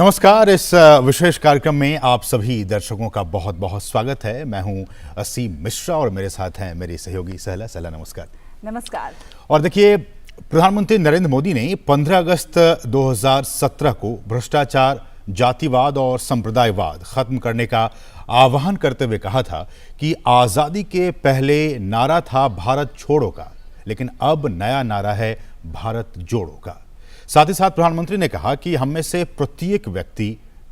नमस्कार। इस विशेष कार्यक्रम में आप सभी दर्शकों का बहुत बहुत स्वागत है। मैं हूं असीम मिश्रा और मेरे साथ हैं मेरी सहयोगी सहला। सहला नमस्कार। नमस्कार। और देखिए, प्रधानमंत्री नरेंद्र मोदी ने 15 अगस्त 2017 को भ्रष्टाचार, जातिवाद और संप्रदायवाद खत्म करने का आह्वान करते हुए कहा था कि आजादी के पहले नारा था भारत छोड़ो का, लेकिन अब नया नारा है भारत जोड़ो का। साथ ही साथ प्रधानमंत्री ने कहा कि हम में से प्रत्येक व्यक्ति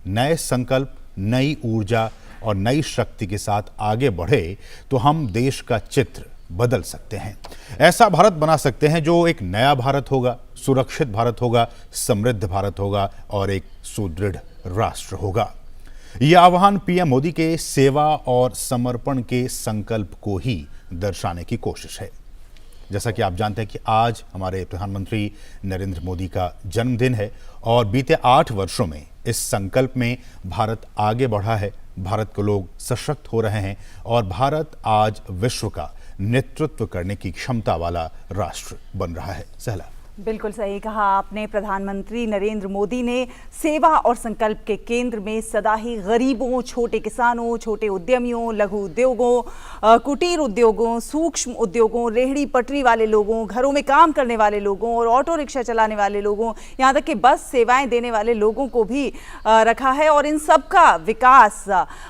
नए संकल्प, नई ऊर्जा और नई शक्ति के साथ आगे बढ़े तो हम देश का चित्र बदल सकते हैं। ऐसा भारत बना सकते हैं जो एक नया भारत होगा, सुरक्षित भारत होगा, समृद्ध भारत होगा और एक सुदृढ़ राष्ट्र होगा। यह आह्वान पीएम मोदी के सेवा और समर्पण के संकल्प को ही दर्शाने की कोशिश है। जैसा कि आप जानते हैं कि आज हमारे प्रधानमंत्री नरेंद्र मोदी का जन्मदिन है और बीते 8 वर्षों में इस संकल्प में भारत आगे बढ़ा है, भारत के लोग सशक्त हो रहे हैं और भारत आज विश्व का नेतृत्व करने की क्षमता वाला राष्ट्र बन रहा है। सहला, बिल्कुल सही कहा आपने। प्रधानमंत्री नरेंद्र मोदी ने सेवा और संकल्प के केंद्र में सदा ही गरीबों, छोटे किसानों, छोटे उद्यमियों, लघु उद्योगों, कुटीर उद्योगों, सूक्ष्म उद्योगों, रेहड़ी पटरी वाले लोगों, घरों में काम करने वाले लोगों और ऑटो रिक्शा चलाने वाले लोगों, यहाँ तक कि बस सेवाएं देने वाले लोगों को भी रखा है और इन सबका विकास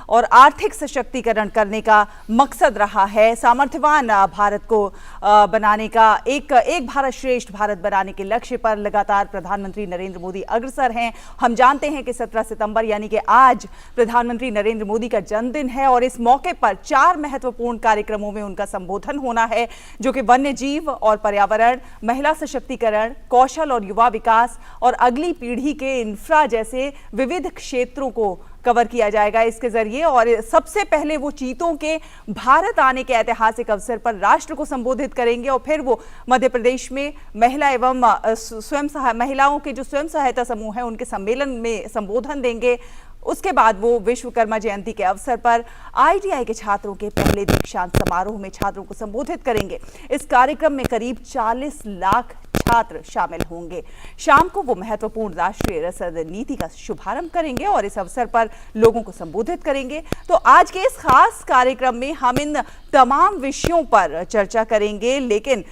और आर्थिक सशक्तिकरण करने का मकसद रहा है। सामर्थ्यवान भारत को बनाने का, एक भारत श्रेष्ठ भारत बनाने के लक्ष्य पर लगातार प्रधानमंत्री नरेंद्र मोदी अग्रसर हैं। हम जानते हैं कि 17 सितंबर यानी कि आज प्रधानमंत्री नरेंद्र मोदी का जन्मदिन है और इस मौके पर 4 महत्वपूर्ण कार्यक्रमों में उनका संबोधन होना है, जो कि वन्य जीव और पर्यावरण, महिला सशक्तिकरण, कौशल और युवा विकास और अगली पीढ़ी के इंफ्रा जैसे विविध क्षेत्रों को कवर किया जाएगा इसके जरिए। और सबसे पहले वो चीतों के भारत आने के ऐतिहासिक अवसर पर राष्ट्र को संबोधित करेंगे और फिर वो मध्य प्रदेश में महिला एवं महिलाओं के जो स्वयं सहायता समूह है उनके सम्मेलन में संबोधन देंगे। उसके बाद वो विश्वकर्मा जयंती के अवसर पर आईटीआई के छात्रों के पहले दीक्षांत समारोह में छात्रों को संबोधित करेंगे। इस कार्यक्रम में करीब 40 लाख छात्र शामिल होंगे। शाम को वो महत्वपूर्ण राष्ट्रीय रसद नीति का शुभारंभ करेंगे और इस अवसर पर लोगों को संबोधित करेंगे। तो आज के इस खास कार्यक्रम में हम इन तमाम विषयों पर चर्चा करेंगे, लेकिन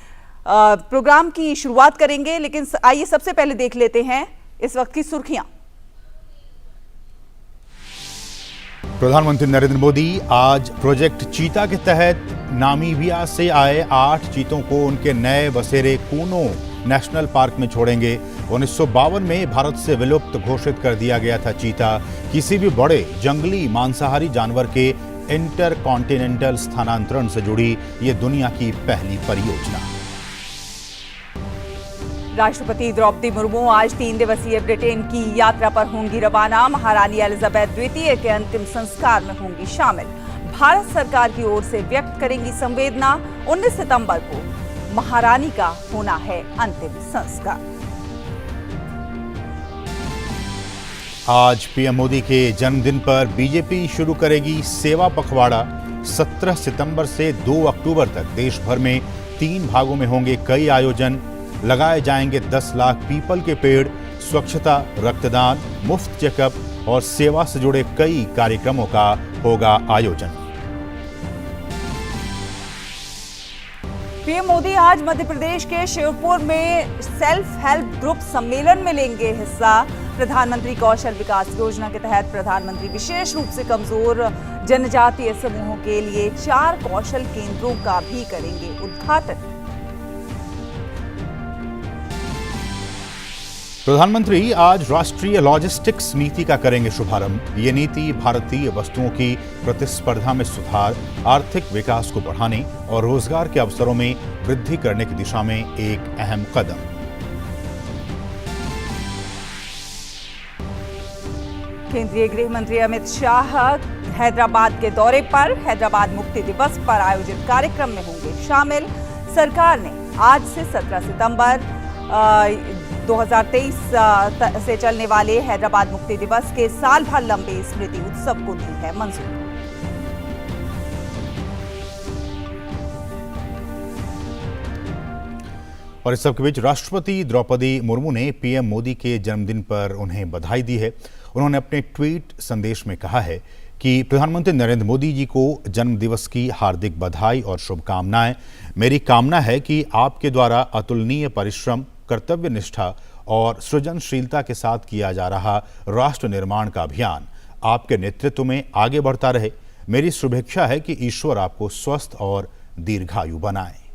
प्रोग्राम की शुरुआत करेंगे। लेकिन आइए सबसे पहले देख लेते हैं इस वक्त की सुर्खियां। प्रधानमंत्री नरेंद्र मोदी आज प्रोजेक्ट चीता के तहत नामीबिया से आए 8 चीतों को उनके नए बसेरे कूनो नेशनल पार्क में छोड़ेंगे। 1952 में भारत से विलुप्त घोषित कर दिया गया था चीता। किसी भी बड़े जंगली मांसाहारी जानवर के इंटरकॉन्टिनेंटल स्थानांतरण से जुड़ी ये दुनिया की पहली परियोजना। राष्ट्रपति द्रौपदी मुर्मू आज 3 दिवसीय ब्रिटेन की यात्रा पर होंगी रवाना। महारानी एलिजाबेथ द्वितीय के अंतिम संस्कार में होंगी शामिल। भारत सरकार की ओर से व्यक्त करेंगी संवेदना। 19 सितंबर को महारानी का होना है अंतिम संस्कार। आज पीएम मोदी के जन्मदिन पर बीजेपी शुरू करेगी सेवा पखवाड़ा। 17 सितंबर से 2 अक्टूबर तक देश भर में 3 भागों में होंगे कई आयोजन। लगाए जाएंगे 10 लाख पीपल के पेड़। स्वच्छता, रक्तदान, मुफ्त चेकअप और सेवा से जुड़े कई कार्यक्रमों का होगा आयोजन। पीएम मोदी आज मध्य प्रदेश के शिवपुर में सेल्फ हेल्प ग्रुप सम्मेलन में लेंगे हिस्सा। प्रधानमंत्री कौशल विकास योजना के तहत प्रधानमंत्री विशेष रूप से कमजोर जनजातीय समूहों के लिए 4 कौशल केंद्रों का भी करेंगे उद्घाटन। प्रधानमंत्री आज राष्ट्रीय लॉजिस्टिक्स नीति का करेंगे शुभारंभ। ये नीति भारतीय वस्तुओं की प्रतिस्पर्धा में सुधार, आर्थिक विकास को बढ़ाने और रोजगार के अवसरों में वृद्धि करने की दिशा में एक अहम कदम। केंद्रीय गृह मंत्री अमित शाह हैदराबाद के दौरे पर। हैदराबाद मुक्ति दिवस पर आयोजित कार्यक्रम में होंगे शामिल। सरकार ने आज से 17 सितंबर 2023 से चलने वाले हैदराबाद मुक्ति दिवस के साल भर लंबे स्मृति उत्सव को दी है मंजूरी। और इस सबके बीच राष्ट्रपति द्रौपदी मुर्मू ने पीएम मोदी के जन्मदिन पर उन्हें बधाई दी है। उन्होंने अपने ट्वीट संदेश में कहा है कि प्रधानमंत्री नरेंद्र मोदी जी को जन्मदिवस की हार्दिक बधाई और शुभकामनाएं। मेरी कामना है कि आपके द्वारा अतुलनीय परिश्रम, कर्तव्य निष्ठा और सृजनशीलता के साथ किया जा रहा राष्ट्र निर्माण का अभियान आपके नेतृत्व में आगे बढ़ता रहे। मेरी शुभेच्छा है कि ईश्वर आपको स्वस्थ और दीर्घायु बनाए।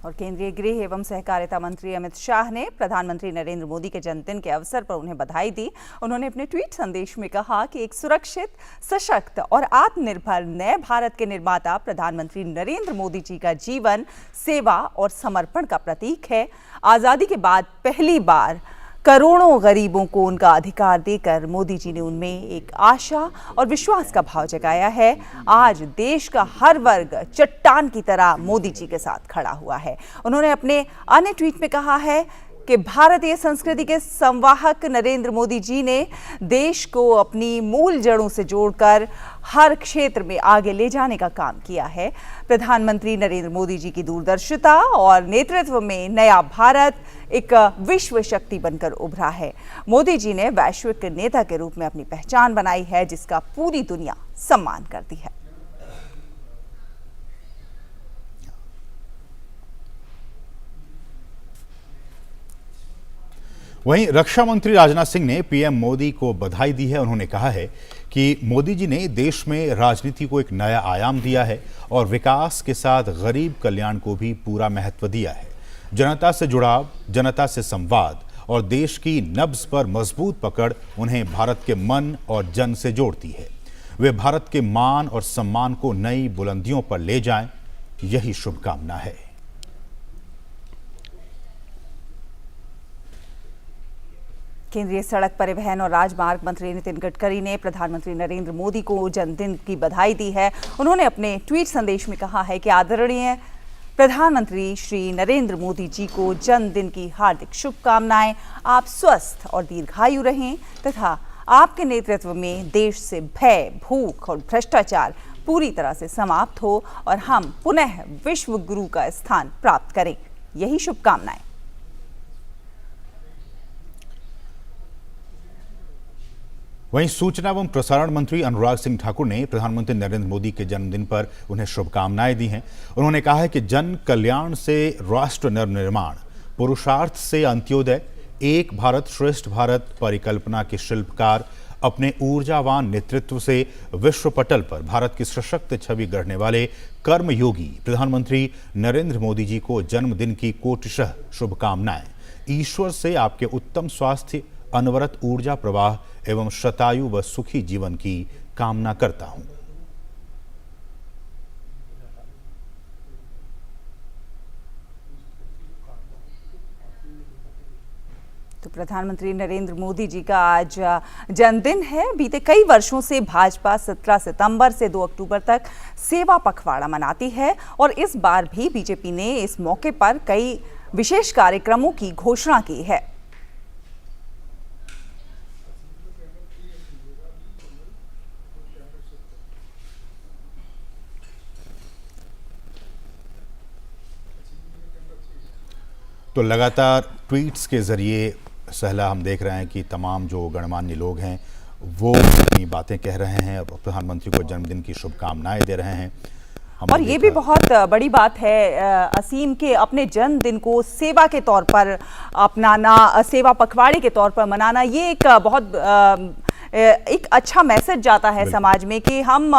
और केंद्रीय गृह एवं सहकारिता मंत्री अमित शाह ने प्रधानमंत्री नरेंद्र मोदी के जन्मदिन के अवसर पर उन्हें बधाई दी। उन्होंने अपने ट्वीट संदेश में कहा कि एक सुरक्षित, सशक्त और आत्मनिर्भर नए भारत के निर्माता प्रधानमंत्री नरेंद्र मोदी जी का जीवन सेवा और समर्पण का प्रतीक है। आजादी के बाद पहली बार करोड़ों गरीबों को उनका अधिकार देकर मोदी जी ने उनमें एक आशा और विश्वास का भाव जगाया है। आज देश का हर वर्ग चट्टान की तरह मोदी जी के साथ खड़ा हुआ है। उन्होंने अपने अन्य ट्वीट में कहा है कि भारतीय संस्कृति के संवाहक नरेंद्र मोदी जी ने देश को अपनी मूल जड़ों से जोड़कर हर क्षेत्र में आगे ले जाने का काम किया है। प्रधानमंत्री नरेंद्र मोदी जी की दूरदर्शिता और नेतृत्व में नया भारत एक विश्व शक्ति बनकर उभरा है। मोदी जी ने वैश्विक नेता के रूप में अपनी पहचान बनाई है, जिसका पूरी दुनिया सम्मान करती है। वहीं रक्षा मंत्री राजनाथ सिंह ने पीएम मोदी को बधाई दी है। उन्होंने कहा है कि मोदी जी ने देश में राजनीति को एक नया आयाम दिया है और विकास के साथ गरीब कल्याण को भी पूरा महत्व दिया है। जनता से जुड़ाव, जनता से संवाद और देश की नब्ज पर मजबूत पकड़ उन्हें भारत के मन और जन से जोड़ती है। वे भारत के मान और सम्मान को नई बुलंदियों पर ले जाएं, यही शुभकामना है। केंद्रीय सड़क परिवहन और राजमार्ग मंत्री नितिन गडकरी ने प्रधानमंत्री नरेंद्र मोदी को जन्मदिन की बधाई दी है। उन्होंने अपने ट्वीट संदेश में कहा है कि आदरणीय प्रधानमंत्री श्री नरेंद्र मोदी जी को जन्मदिन की हार्दिक शुभकामनाएं। आप स्वस्थ और दीर्घायु रहें तथा आपके नेतृत्व में देश से भय, भूख और भ्रष्टाचार पूरी तरह से समाप्त हो और हम पुनः विश्व गुरु का स्थान प्राप्त करें, यही शुभकामनाएं। वहीं सूचना एवं प्रसारण मंत्री अनुराग सिंह ठाकुर ने प्रधानमंत्री नरेंद्र मोदी के जन्मदिन पर उन्हें शुभकामनाएं दी हैं। उन्होंने कहा है कि जन कल्याण से राष्ट्र निर्माण, पुरुषार्थ से अंत्योदय, एक भारत श्रेष्ठ भारत परिकल्पना के शिल्पकार अपने ऊर्जावान नेतृत्व से विश्व पटल पर भारत की सशक्त छवि गढ़ने वाले कर्मयोगी प्रधानमंत्री नरेंद्र मोदी जी को जन्मदिन की कोटिशः शुभकामनाएं। ईश्वर से आपके उत्तम स्वास्थ्य, अनवरत ऊर्जा प्रवाह एवं शतायु व सुखी जीवन की कामना करता हूं। तो प्रधानमंत्री नरेंद्र मोदी जी का आज जन्मदिन है। बीते कई वर्षों से भाजपा 17 सितंबर से 2 अक्टूबर तक सेवा पखवाड़ा मनाती है और इस बार भी बीजेपी ने इस मौके पर कई विशेष कार्यक्रमों की घोषणा की है। तो लगातार ट्वीट्स के जरिए सहला हम देख रहे हैं कि तमाम जो गणमान्य लोग हैं वो अपनी बातें कह रहे हैं, प्रधानमंत्री को जन्मदिन की शुभकामनाएं दे रहे हैं। और ये भी बहुत बड़ी बात है असीम के अपने जन्मदिन को सेवा के तौर पर अपनाना, सेवा पखवाड़े के तौर पर मनाना, ये एक बहुत एक अच्छा मैसेज जाता है समाज में कि हम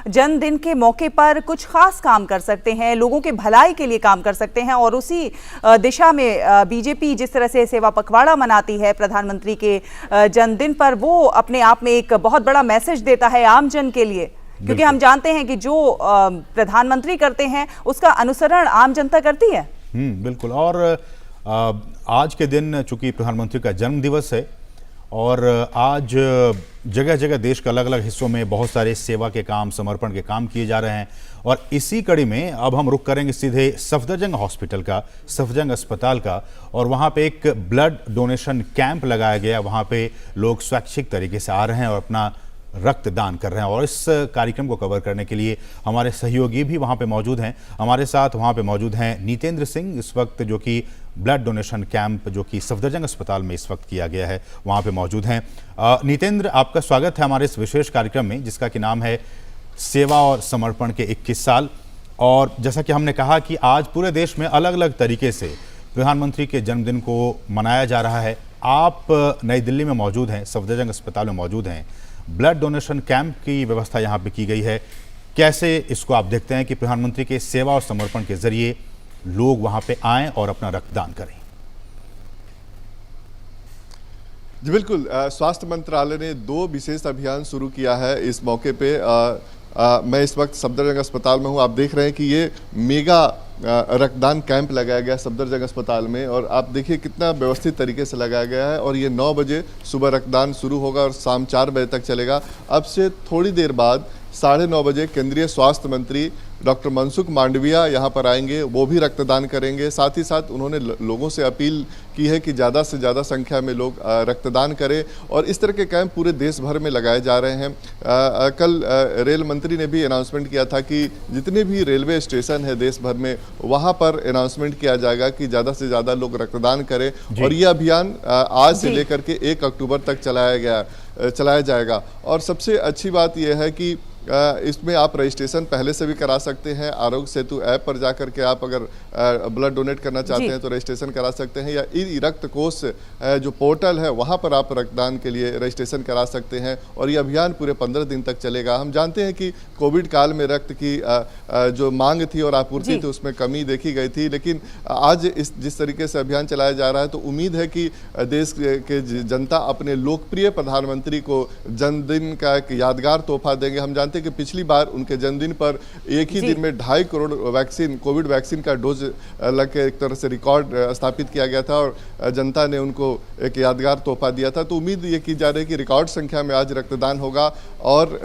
जन्मदिन के मौके पर कुछ खास काम कर सकते हैं, लोगों के भलाई के लिए काम कर सकते हैं। और उसी दिशा में बीजेपी जिस तरह से सेवा पखवाड़ा मनाती है प्रधानमंत्री के जन्मदिन पर, वो अपने आप में एक बहुत बड़ा मैसेज देता है आम जन के लिए, क्योंकि हम जानते हैं कि जो प्रधानमंत्री करते हैं उसका अनुसरण आम जनता करती है। बिल्कुल। और आज के दिन चूंकि प्रधानमंत्री का जन्म दिवस है और आज जगह जगह देश के अलग अलग हिस्सों में बहुत सारे सेवा के काम, समर्पण के काम किए जा रहे हैं। और इसी कड़ी में अब हम रुख करेंगे सीधे सफदरजंग हॉस्पिटल का, सफदरजंग अस्पताल का। और वहाँ पे एक ब्लड डोनेशन कैंप लगाया गया। वहाँ पे लोग स्वैच्छिक तरीके से आ रहे हैं और अपना रक्तदान कर रहे हैं। और इस कार्यक्रम को कवर करने के लिए हमारे सहयोगी भी वहाँ पे मौजूद हैं। हमारे साथ वहाँ पे मौजूद हैं नीतेंद्र सिंह, इस वक्त जो कि ब्लड डोनेशन कैंप जो कि सफदरजंग अस्पताल में इस वक्त किया गया है वहाँ पे मौजूद हैं। नीतेंद्र, आपका स्वागत है हमारे इस विशेष कार्यक्रम में जिसका कि नाम है सेवा और समर्पण के 21 साल। और जैसा कि हमने कहा कि आज पूरे देश में अलग अलग तरीके से प्रधानमंत्री के जन्मदिन को मनाया जा रहा है। आप नई दिल्ली में मौजूद हैं, सफदरजंग अस्पताल में मौजूद हैं। ब्लड डोनेशन कैंप की व्यवस्था यहाँ पे की गई है। कैसे इसको आप देखते हैं कि प्रधानमंत्री के सेवा और समर्पण के जरिए लोग वहाँ पे आएँ और अपना रक्तदान करें? जी बिल्कुल, स्वास्थ्य मंत्रालय ने 2 विशेष अभियान शुरू किया है इस मौके पे। मैं इस वक्त सफदरजंग अस्पताल में हूँ। आप देख रहे हैं कि ये मेगा रक्तदान कैंप लगाया गया सफदरजंग अस्पताल में, और आप देखिए कितना व्यवस्थित तरीके से लगाया गया है। और ये 9 बजे सुबह रक्तदान शुरू होगा और शाम 4 बजे तक चलेगा। अब से थोड़ी देर बाद 9:30 बजे केंद्रीय स्वास्थ्य मंत्री डॉक्टर मनसुख मांडविया यहाँ पर आएंगे, वो भी रक्तदान करेंगे। साथ ही साथ उन्होंने लोगों से अपील की है कि ज़्यादा से ज़्यादा संख्या में लोग रक्तदान करें, और इस तरह के कैंप पूरे देश भर में लगाए जा रहे हैं। कल रेल मंत्री ने भी अनाउंसमेंट किया था कि जितने भी रेलवे स्टेशन है देश भर में, वहाँ पर अनाउंसमेंट किया जाएगा कि ज़्यादा से ज़्यादा लोग रक्तदान करें। और ये अभियान आज से लेकर के 1 अक्टूबर तक चलाया जाएगा। और सबसे अच्छी बात यह है कि इसमें आप रजिस्ट्रेशन पहले से भी करा सकते हैं। आरोग्य सेतु ऐप पर जाकर के आप अगर ब्लड डोनेट करना चाहते हैं तो रजिस्ट्रेशन करा सकते हैं, या ई रक्त कोष जो पोर्टल है वहां पर आप रक्तदान के लिए रजिस्ट्रेशन करा सकते हैं। और ये अभियान पूरे 15 दिन तक चलेगा। हम जानते हैं कि कोविड काल में रक्त की जो मांग थी और आपूर्ति थी उसमें कमी देखी गई थी, लेकिन आज जिस तरीके से अभियान चलाया जा रहा है तो उम्मीद है कि देश के जनता अपने लोकप्रिय प्रधानमंत्री को जन्मदिन का एक यादगार तोहफा देंगे। हम जानते कि पिछली बार उनके जन्मदिन पर एक ही दिन में 2.5 करोड़ वैक्सीन, कोविड वैक्सीन का डोज लग के एक तरह से रिकॉर्ड स्थापित किया गया था और जनता ने उनको एक यादगार तोहफा दिया था। तो उम्मीद ये की जा रही है कि रिकॉर्ड संख्या में आज रक्तदान होगा और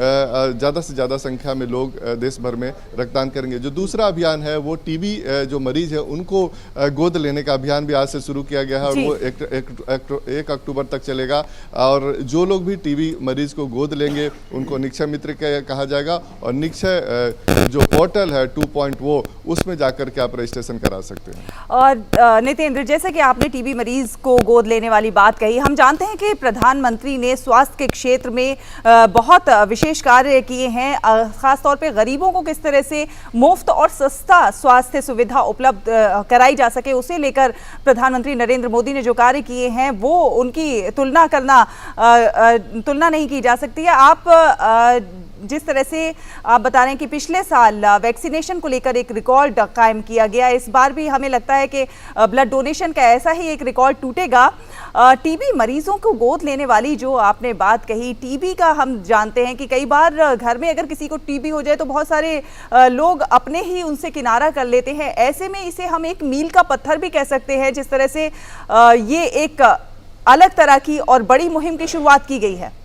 ज़्यादा से ज़्यादा संख्या में लोग देश भर में रक्तदान करेंगे। जो दूसरा अभियान है वो टीबी जो मरीज है उनको गोद लेने का अभियान भी आज से शुरू किया गया है, और वो 1 अक्टूबर तक चलेगा। और जो लोग भी टीबी मरीज को गोद लेंगे उनको निक्षय मित्र कहा जाएगा, और निक्षय जो पोर्टल है 2.0 उसमें जाकर के आप रजिस्ट्रेशन करा सकते हैं। और नितेंद्र, जैसे कि आपने टीबी मरीज को गोद लेने वाली बात कही, हम जानते हैं कि प्रधानमंत्री ने स्वास्थ्य के क्षेत्र में बहुत विशेष कार्य किए हैं। खासतौर पे गरीबों को किस तरह से मुफ्त और सस्ता स्वास्थ्य सुविधा उपलब्ध कराई जा सके, उसे लेकर प्रधानमंत्री नरेंद्र मोदी ने जो कार्य किए हैं वो उनकी तुलना नहीं की जा सकती है। आप जिस तरह से आप बता रहे हैं कि पिछले साल वैक्सीनेशन को लेकर एक रिकॉर्ड कायम किया गया, इस बार भी हमें लगता है कि ब्लड डोनेशन का ऐसा ही एक रिकॉर्ड टूटेगा। टीबी मरीजों को गोद लेने वाली जो आपने बात कही, टीबी का हम जानते हैं कि कई बार घर में अगर किसी को टीबी हो जाए तो बहुत सारे लोग अपने ही उनसे किनारा कर लेते हैं। ऐसे में इसे हम एक मील का पत्थर भी कह सकते हैं, जिस तरह से ये एक अलग तरह की और बड़ी मुहिम की शुरुआत की गई है।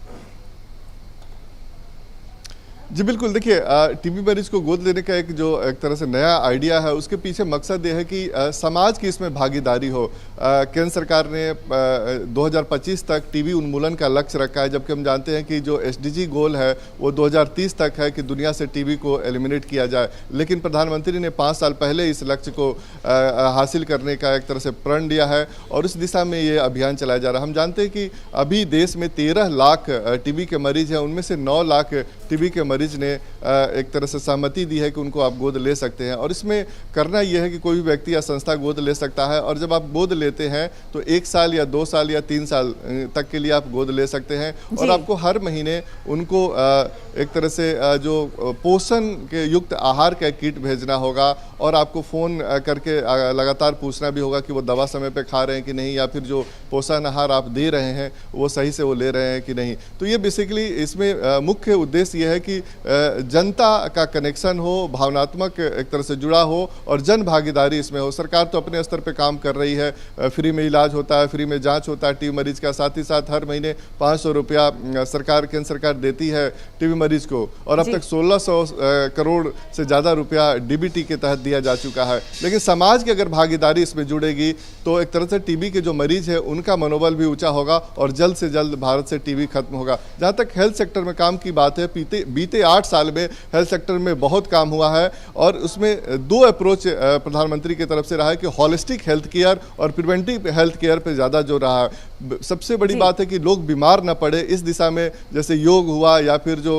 जी बिल्कुल, देखिए टीबी मरीज को गोद लेने का एक तरह से नया आइडिया है। उसके पीछे मकसद ये है कि समाज की इसमें भागीदारी हो। केंद्र सरकार ने 2025 तक टीबी उन्मूलन का लक्ष्य रखा है, जबकि हम जानते हैं कि जो एसडीजी गोल है वो 2030 तक है कि दुनिया से टीबी को एलिमिनेट किया जाए। लेकिन प्रधानमंत्री ने 5 साल पहले इस लक्ष्य को हासिल करने का एक तरह से प्रण लिया है और इस दिशा में ये अभियान चलाया जा रहा है। हम जानते हैं कि अभी देश में 13 लाख टीबी के मरीज हैं, उनमें से 9 लाख टीबी के मरीज ने एक तरह से सहमति दी है कि उनको आप गोद ले सकते हैं। और इसमें करना यह है कि कोई भी व्यक्ति या संस्था गोद ले सकता है, और जब आप गोद लेते हैं तो 1 साल या 2 साल या 3 साल तक के लिए आप गोद ले सकते हैं। और आपको हर महीने उनको एक तरह से जो पोषण के युक्त आहार का किट भेजना होगा, और आपको फ़ोन करके लगातार पूछना भी होगा कि वो दवा समय पे खा रहे हैं कि नहीं, या फिर जो पोषण आहार आप दे रहे हैं वो सही से वो ले रहे हैं कि नहीं। तो ये बेसिकली इसमें मुख्य उद्देश्य ये है कि जनता का कनेक्शन हो, भावनात्मक एक तरह से जुड़ा हो और जन भागीदारी इसमें हो। सरकार तो अपने स्तर पे काम कर रही है, फ्री में इलाज होता है, फ्री में जांच होता है टीबी मरीज का, साथ ही साथ हर महीने 500 रुपया सरकार, केंद्र सरकार देती है टीबी मरीज को, और अब तक 1600 करोड़ से ज़्यादा रुपया डीबीटी के तहत दिया जा चुका है। लेकिन समाज की अगर भागीदारी इसमें जुड़ेगी तो एक तरह से टीबी के जो मरीज है उनका मनोबल भी ऊंचा होगा और जल्द से जल्द भारत से टीबी खत्म होगा। जहां तक हेल्थ सेक्टर में काम की बात है, बीते 8 साल में हेल्थ सेक्टर में बहुत काम हुआ है और उसमें 2 अप्रोच प्रधानमंत्री की तरफ से रहा है कि हॉलिस्टिक हेल्थ केयर और प्रिवेंटिव हेल्थ केयर पे ज़्यादा जोर रहा है। सबसे बड़ी बात है कि लोग बीमार न पड़े, इस दिशा में जैसे योग हुआ या फिर जो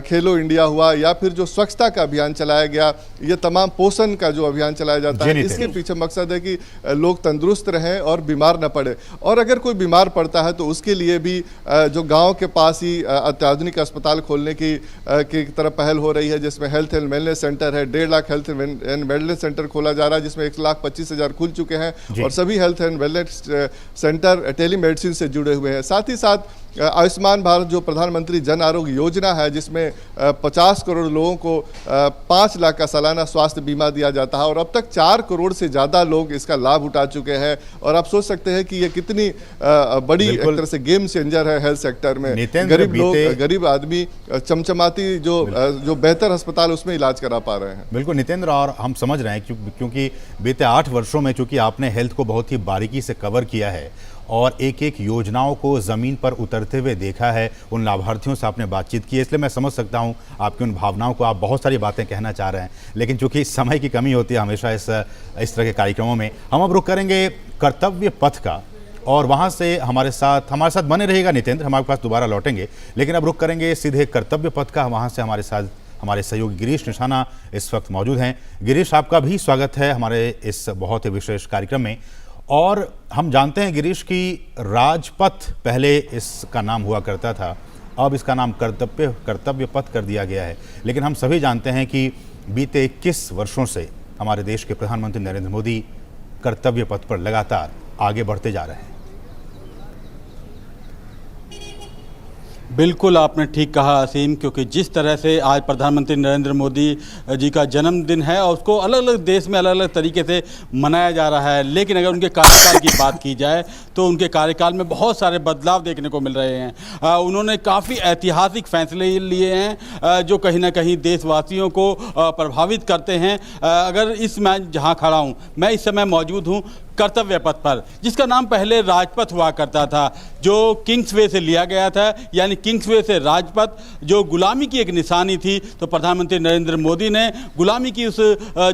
खेलो इंडिया हुआ या फिर जो स्वच्छता का अभियान चलाया गया, ये तमाम पोषण का जो अभियान चलाया जाता है, इसके पीछे मकसद है कि लोग तंदुरुस्त रहें और बीमार न पड़े। और अगर कोई बीमार पड़ता है तो उसके लिए भी जो गांव के पास ही अत्याधुनिक अस्पताल खोलने की तरफ पहल हो रही है, जिसमें हेल्थ एंड वेलनेस सेंटर है। 1.5 lakh health and wellness centre खोला जा रहा है, जिसमें 1,25,000 खुल चुके हैं और सभी health and wellness centre telemedicine से जुड़े हुए हैं। साथ ही साथ आयुष्मान भारत जो प्रधानमंत्री जन आरोग्य योजना है, जिसमें 50 करोड़ लोगों को 5 लाख का सालाना स्वास्थ्य बीमा दिया जाता है और अब तक 4 करोड़ से ज़्यादा लोग इसका लाभ उठा चुके हैं। और आप सोच सकते हैं कि ये कितनी बड़ी एक तरह से गेम चेंजर है हेल्थ सेक्टर में। गरीब लोग, गरीब आदमी चमचमाती जो बेहतर अस्पताल उसमें इलाज करा पा रहे हैं। बिल्कुल नितेंद्र, और हम समझ रहे हैं क्योंकि बीते 8 वर्षों में चूंकि आपने हेल्थ को बहुत ही बारीकी से कवर किया है और एक एक योजनाओं को ज़मीन पर उतरते हुए देखा है, उन लाभार्थियों से आपने बातचीत की है, इसलिए मैं समझ सकता हूं आपकी उन भावनाओं को। आप बहुत सारी बातें कहना चाह रहे हैं, लेकिन चूंकि समय की कमी होती है हमेशा इस तरह के कार्यक्रमों में, हम अब रुख करेंगे कर्तव्य पथ का और वहां से हमारे साथ बने रहेगा नितेंद्र, हमारे पास दोबारा लौटेंगे। लेकिन अब रुख करेंगे सीधे कर्तव्य पथ का, वहाँ से हमारे साथ हमारे सहयोगी गिरीश निशाना इस वक्त मौजूद हैं। गिरीश, आपका भी स्वागत है हमारे इस बहुत ही विशेष कार्यक्रम में। और हम जानते हैं गिरीश की राजपथ पहले इसका नाम हुआ करता था, अब इसका नाम कर्तव्य पथ कर दिया गया है। लेकिन हम सभी जानते हैं कि बीते 21 वर्षों से हमारे देश के प्रधानमंत्री नरेंद्र मोदी कर्तव्य पथ पर लगातार आगे बढ़ते जा रहे हैं। बिल्कुल आपने ठीक कहा असीम, क्योंकि जिस तरह से आज प्रधानमंत्री नरेंद्र मोदी जी का जन्मदिन है और उसको अलग अलग देश में अलग अलग तरीके से मनाया जा रहा है, लेकिन अगर उनके कार्यकाल की बात की जाए तो उनके कार्यकाल में बहुत सारे बदलाव देखने को मिल रहे हैं। उन्होंने काफ़ी ऐतिहासिक फैसले लिए हैं जो कहीं ना कहीं देशवासियों को प्रभावित करते हैं। अगर मैं जहाँ खड़ा हूँ, मैं इस समय मौजूद हूँ कर्तव्य पथ पर, जिसका नाम पहले राजपथ हुआ करता था, जो किंग्सवे से लिया गया था, यानी किंग्सवे से राजपथ, जो गुलामी की एक निशानी थी। तो प्रधानमंत्री नरेंद्र मोदी ने गुलामी की उस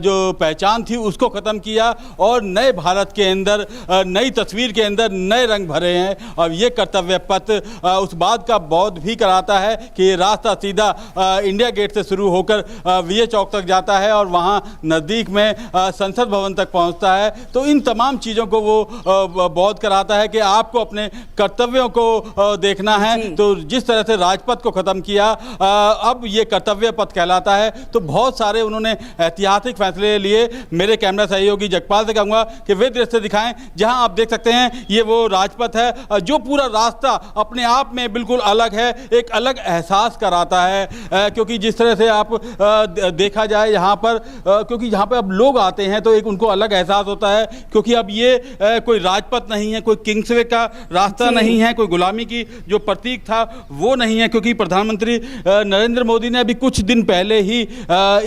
जो पहचान थी उसको ख़त्म किया और नए भारत के अंदर, नई तस्वीर के अंदर नए रंग भरे हैं। और ये कर्तव्य पथ उस बात का बोध भी कराता है कि ये रास्ता सीधा इंडिया गेट से शुरू होकर विजय चौक तक जाता है और वहाँ नज़दीक में संसद भवन तक पहुँचता है। तो इन तमाम चीज़ों को वो बोध कराता है कि आपको अपने कर्तव्यों को देखना है। तो जिस तरह से राजपथ को ख़त्म किया, अब ये कर्तव्य पथ कहलाता है। तो बहुत सारे उन्होंने ऐतिहासिक फैसले लिए। मेरे कैमरा सहयोगी जगपाल से कहूँगा कि वे दृश्य दिखाएं जहां आप देख सकते हैं ये वो राजपथ है, जो पूरा रास्ता अपने आप में बिल्कुल अलग है, एक अलग एहसास कराता है। क्योंकि जिस तरह से आप देखा जाए यहाँ पर, क्योंकि यहाँ पर अब लोग आते हैं तो एक उनको अलग एहसास होता है, क्योंकि अब ये कोई राजपथ नहीं है, कोई किंग्सवे का रास्ता नहीं है, कोई गुलामी की जो प्रतीक था वो नहीं है। क्योंकि प्रधानमंत्री नरेंद्र मोदी ने अभी कुछ दिन पहले ही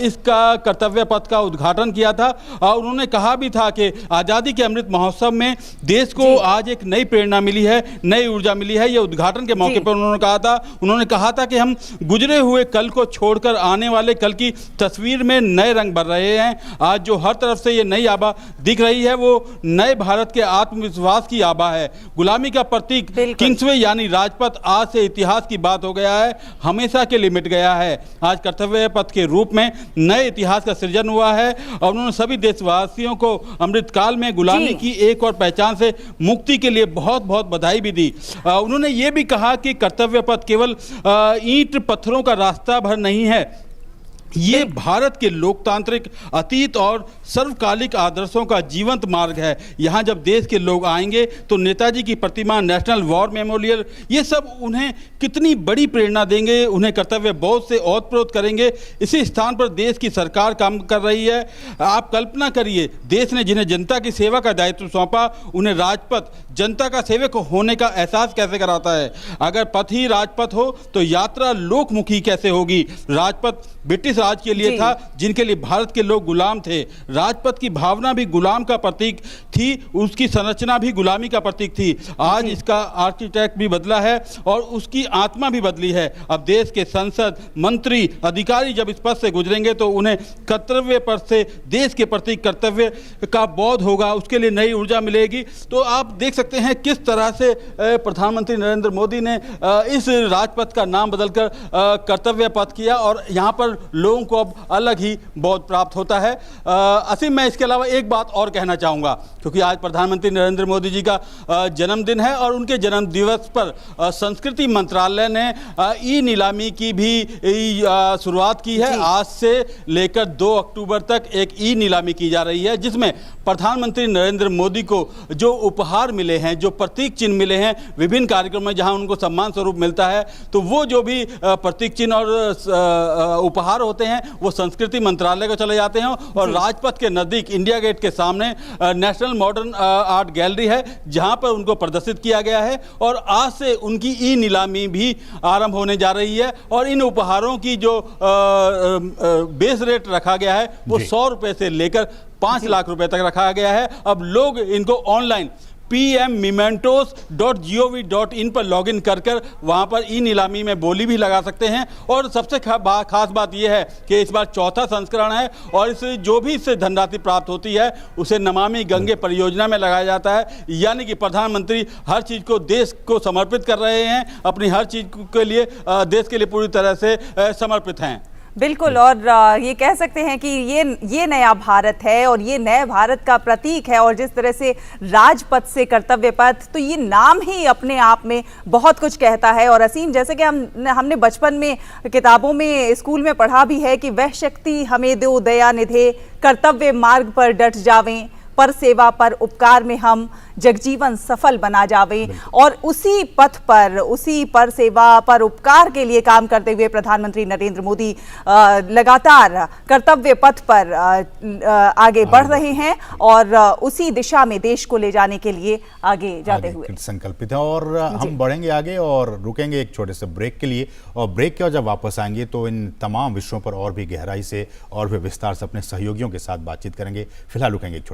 इसका कर्तव्य पथ का उद्घाटन किया था और उन्होंने कहा भी था कि आज़ादी के अमृत महोत्सव में देश को आज एक नई प्रेरणा मिली है, नई ऊर्जा मिली है। ये उद्घाटन के मौके पर उन्होंने कहा था कि हम गुजरे हुए कल को छोड़कर आने वाले कल की तस्वीर में नए रंग भर रहे हैं। आज जो हर तरफ से ये नई आभा दिख रही है वो नए भारत के आत्मविश्वास की आभा है। गुलामी का प्रतीक किंग्सवे यानी राजपथ आज से इतिहास की बात हो गया है, हमेशा के लिए मिट गया है। आज कर्तव्य पथ के रूप में नए इतिहास का सृजन हुआ है और उन्होंने सभी देशवासियों को अमृतकाल में गुलामी की एक और पहचान से मुक्ति के लिए बहुत बहुत बधाई भी दी। उन्होंने ये भी कहा कि कर्तव्य पथ केवल ईंट पत्थरों का रास्ता भर नहीं है, ये भारत के लोकतांत्रिक अतीत और सर्वकालिक आदर्शों का जीवंत मार्ग है। यहाँ जब देश के लोग आएंगे तो नेताजी की प्रतिमा, नेशनल वॉर मेमोरियल, ये सब उन्हें कितनी बड़ी प्रेरणा देंगे, उन्हें कर्तव्य बोध से ओतप्रोत करेंगे। इसी स्थान पर देश की सरकार काम कर रही है। आप कल्पना करिए, देश ने जिन्हें जनता की सेवा का दायित्व सौंपा, उन्हें राजपथ जनता का सेवक होने का एहसास कैसे कराता है। अगर पथ ही राजपथ हो तो यात्रा लोकमुखी कैसे होगी। राजपथ ब्रिटिश राज के लिए था, जिनके लिए भारत के लोग गुलाम थे। राजपथ की भावना भी गुलाम का प्रतीक थी, उसकी संरचना भी गुलामी का प्रतीक थी। आज इसका आर्किटेक्ट भी बदला है और उसकी आत्मा भी बदली है। अब देश के संसद, मंत्री, अधिकारी जब इस पथ से गुजरेंगे तो उन्हें कर्तव्य पथ से देश के प्रति कर्तव्य का बोध होगा, उसके लिए नई ऊर्जा मिलेगी। तो आप देख सकते हैं किस तरह से प्रधानमंत्री नरेंद्र मोदी ने इस राजपथ का नाम बदलकर कर्तव्य पथ किया और यहाँ पर लोगों को अब अलग ही बोध प्राप्त होता है। असीम, मैं इसके अलावा एक बात और कहना चाहूँगा, क्योंकि आज प्रधानमंत्री नरेंद्र मोदी जी का जन्मदिन है और उनके जन्म दिवस पर संस्कृति मंत्रालय ने ई नीलामी की भी शुरुआत की है। आज से लेकर 2 अक्टूबर तक एक ई नीलामी की जा रही है, जिसमें प्रधानमंत्री नरेंद्र मोदी को जो उपहार मिले हैं, जो प्रतीक चिन्ह मिले हैं विभिन्न कार्यक्रमों में जहां उनको सम्मान स्वरूप मिलता है, तो वो जो भी प्रतीक चिन्ह और उपहार होते हैं वो संस्कृति मंत्रालय को चले जाते हैं। और राजपथ के नज़दीक इंडिया गेट के सामने नेशनल मॉडर्न आर्ट गैलरी है, जहां पर उनको प्रदर्शित किया गया है और आज से उनकी ई नीलामी भी आरंभ होने जा रही है। और इन उपहारों की जो बेस रेट रखा गया है वो 100 रुपये से लेकर 5 लाख रुपए तक रखा गया है। अब लोग इनको ऑनलाइन pmmementos.gov.in पर लॉगिन कर वहाँ पर ई नीलामी में बोली भी लगा सकते हैं। और सबसे खास बात यह है कि इस बार 4था संस्करण है और इस जो भी इससे धनराशि प्राप्त होती है उसे नमामि गंगे परियोजना में लगाया जाता है। यानी कि प्रधानमंत्री हर चीज़ को देश को समर्पित कर रहे हैं, अपनी हर चीज़ के लिए देश के लिए पूरी तरह से समर्पित हैं। बिल्कुल, और ये कह सकते हैं कि ये नया भारत है और ये नए भारत का प्रतीक है। और जिस तरह से राजपथ से कर्तव्य पथ, तो ये नाम ही अपने आप में बहुत कुछ कहता है। और असीम, जैसे कि हमने बचपन में किताबों में, स्कूल में पढ़ा भी है कि वह शक्ति हमें दो दया निधे, कर्तव्य मार्ग पर डट जावें, पर सेवा पर उपकार में हम जगजीवन सफल बना जावे। और उसी पथ पर, उसी पर सेवा पर उपकार के लिए काम करते हुए प्रधानमंत्री नरेंद्र मोदी लगातार कर्तव्य पथ पर आगे बढ़ रहे हैं और उसी दिशा में देश को ले जाने के लिए आगे जाते हुए संकल्पित है। और हम बढ़ेंगे आगे और रुकेंगे एक छोटे से ब्रेक के लिए, और ब्रेक के बाद जब वापस आएंगे तो इन तमाम विषयों पर और भी गहराई से और भी विस्तार से अपने सहयोगियों के साथ बातचीत करेंगे। फिलहाल रुकेंगे एक छोटे